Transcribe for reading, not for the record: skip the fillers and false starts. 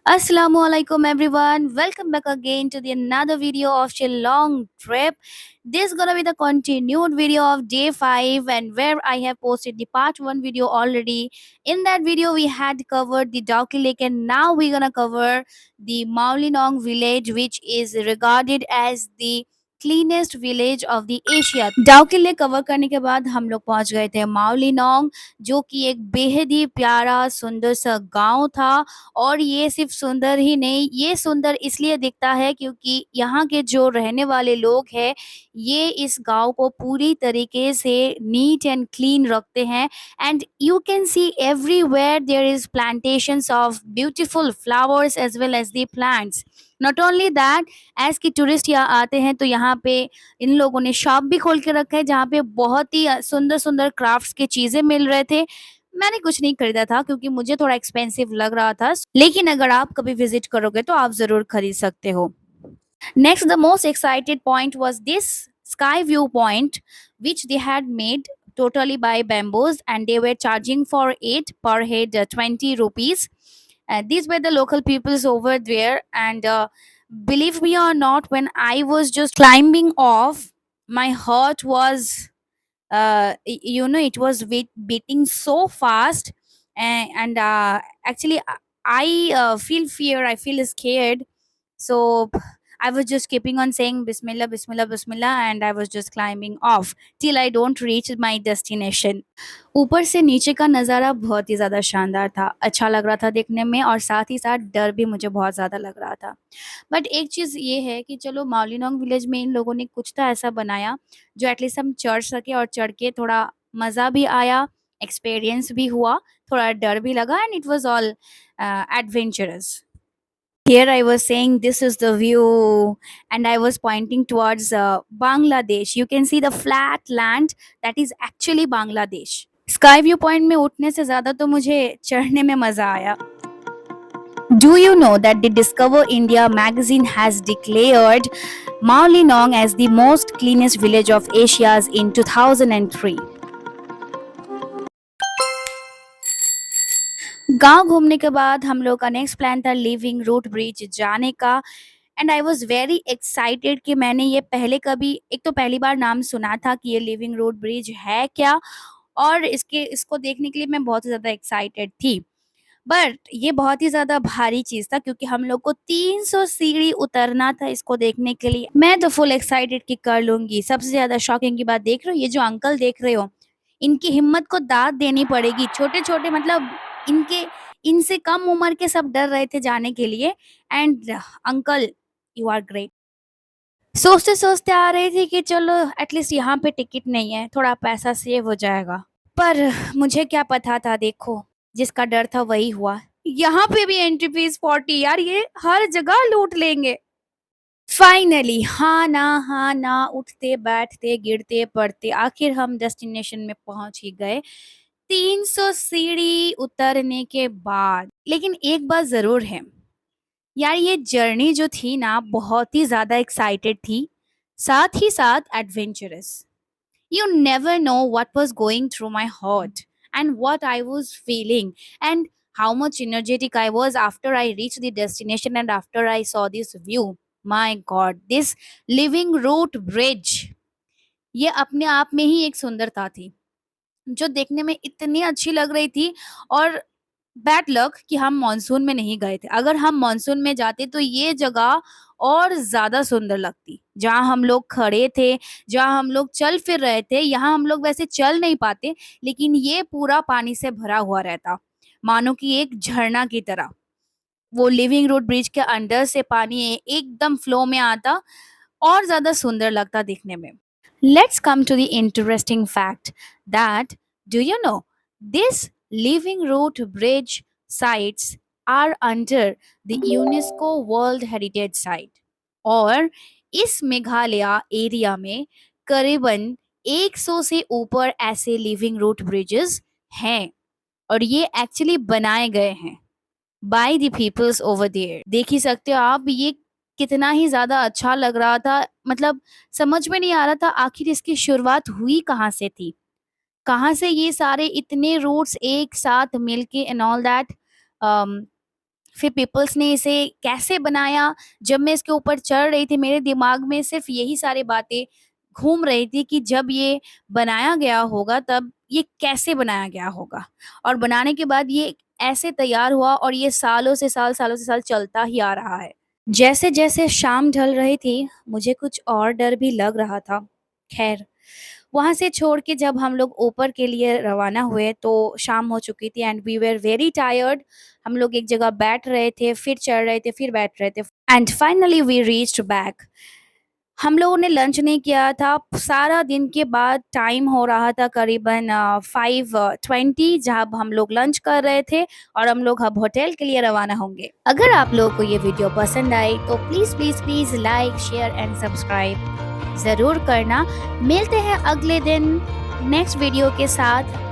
Assalamualaikum everyone. Welcome back again to the another video of Shillong trip. This is gonna be the continued video of day 5 and where I have posted the part 1 video already. In that video we had covered the Dauki Lake and now we're gonna cover the Maulinong village which is regarded as the cleanest village of the Asia. Dawki lake cover करने के बाद हम लोग पहुंच गए थे माउलिनोंग जो कि एक बेहद ही प्यारा सुंदर सा गांव था। और ये सिर्फ सुंदर ही नहीं, ये सुंदर इसलिए दिखता है क्योंकि यहाँ के जो रहने वाले लोग हैं, ये इस गाँव को पूरी तरीके से नीट एंड क्लीन रखते हैं। And you can see everywhere there is plantations of beautiful flowers as well as the plants. Not only that, as की टूरिस्ट यहाँ आते हैं तो यहाँ पे इन लोगों ने शॉप भी खोल के रखा है जहाँ पे बहुत ही सुंदर सुंदर क्राफ्ट्स की चीजें मिल रहे थे। मैंने कुछ नहीं खरीदा था क्योंकि मुझे थोड़ा एक्सपेंसिव लग रहा था, लेकिन अगर आप कभी विजिट करोगे तो आप जरूर खरीद सकते हो। Next, the most excited point was this sky view point which they had made totally by bamboos and they were charging for it per head 20 rupees. These were the local peoples over there and believe me or not, when I was just climbing off, my heart was it was beating so fast. And actually I feel fear, I feel scared. So I was just keeping on saying bismillah bismillah bismillah and I was just climbing off till I don't reach my destination. ऊपर से नीचे का नज़ारा बहुत ही ज़्यादा शानदार था, अच्छा लग रहा था देखने में और साथ ही साथ डर भी मुझे बहुत ज़्यादा लग रहा था। बट एक चीज़ ये है कि चलो माउलिनोंग विलेज में इन लोगों ने कुछ तो ऐसा बनाया जो एटलीस्ट हम चढ़ सके और चढ़ के थोड़ा मज़ा भी आया, एक्सपीरियंस भी हुआ, थोड़ा डर भी लगा and it was all adventurous. Here I was saying this is the view, and I was pointing towards Bangladesh. You can see the flat land that is actually Bangladesh. Sky view point में उठने से ज़्यादा तो मुझे चढ़ने में मज़ा आया। Do you know that the Discover India magazine has declared Maulinong as the most cleanest village of Asia in 2003? गांव घूमने के बाद हम लोग का नेक्स्ट प्लान था लिविंग रूट ब्रिज जाने का। And I was very excited कि मैंने ये पहले कभी, एक तो पहली बार नाम सुना था कि ये लिविंग रूट ब्रिज है क्या, और इसको देखने के लिए मैं बहुत ही ज़्यादा एक्साइटेड थी। बट ये बहुत ही ज़्यादा भारी चीज़ था क्योंकि हम लोग को 300 सीढ़ी उतरना था इसको देखने के लिए। मैं तो फुल एक्साइटेड कि कर लूँगी। सबसे ज़्यादा शॉकिंग की बात देख रहे हो, ये जो अंकल देख रहे हो, इनकी हिम्मत को दाद देनी पड़ेगी। छोटे-छोटे मतलब इनके इनसे कम उम्र के सब डर रहे थे जाने के लिए। And uncle, you are great. सोचते-सोचते आ रही थी कि चलो एटलीस्ट यहाँ पे टिकट नहीं है, थोड़ा पैसा सेव हो जाएगा। पर मुझे क्या पता था, देखो जिसका डर था वही हुआ। यहाँ पे भी एंट्री फीस 40। यार ये हर जगह लूट लेंगे। फाइनली हाँ ना उठते बैठते गिरते पड़ते आखिर हम डेस्टिनेशन में पहुंच ही गए 300 सीढ़ी उतरने के बाद। लेकिन एक बात जरूर है यार, ये जर्नी जो थी ना बहुत ही ज्यादा एक्साइटेड थी, साथ ही साथ adventurous. You never know what was going through my heart and what I was feeling and how much energetic I was after I reached the destination and after I saw this view. My God, this living root bridge, ये अपने आप में ही एक सुंदरता थी जो देखने में इतनी अच्छी लग रही थी। और बैड लक कि हम मॉनसून में नहीं गए थे। अगर हम मॉनसून में जाते तो ये जगह और ज़्यादा सुंदर लगती। जहाँ हम लोग खड़े थे, जहाँ हम लोग चल फिर रहे थे, यहाँ हम लोग वैसे चल नहीं पाते, लेकिन ये पूरा पानी से भरा हुआ रहता, मानो कि एक झरना की तरह। वो लिविंग रूट ब्रिज के अंदर से पानी एकदम फ्लो में आता और ज़्यादा सुंदर लगता दिखने में। Let's come to the interesting fact that, do you know, this Living Root Bridge sites are under the UNESCO World Heritage Site और इस मेघालय एरिया में करीबन 100 से ऊपर ऐसे लिविंग रूट ब्रिजेस हैं और ये एक्चुअली बनाए गए हैं by the peoples over there. देख ही सकते हो आप, ये कितना ही ज़्यादा अच्छा लग रहा था। मतलब समझ में नहीं आ रहा था आखिर इसकी शुरुआत हुई कहाँ से थी? कहाँ से ये सारे इतने रूट्स एक साथ मिलके एंड ऑल दैट फिर पीपल्स ने इसे कैसे बनाया, जब मैं इसके ऊपर चढ़ रही थी मेरे दिमाग में सिर्फ यही सारी बातें घूम रही थी कि जब ये बनाया गया होगा तब ये कैसे बनाया गया होगा, और बनाने के बाद ये ऐसे तैयार हुआ और ये सालों से साल चलता ही आ रहा है। जैसे जैसे शाम ढल रही थी मुझे कुछ और डर भी लग रहा था। खैर, वहाँ से छोड़ के जब हम लोग ऊपर के लिए रवाना हुए तो शाम हो चुकी थी and we were very tired. हम लोग एक जगह बैठ रहे थे, फिर चढ़ रहे थे, फिर बैठ रहे थे, and finally we reached back. हम लोगों ने लंच नहीं किया था सारा दिन के बाद। टाइम हो रहा था करीबन 5:20 जब हम लोग लंच कर रहे थे और हम लोग अब होटल के लिए रवाना होंगे। अगर आप लोगों को ये वीडियो पसंद आई तो please please please like share and subscribe जरूर करना। मिलते हैं अगले दिन नेक्स्ट वीडियो के साथ।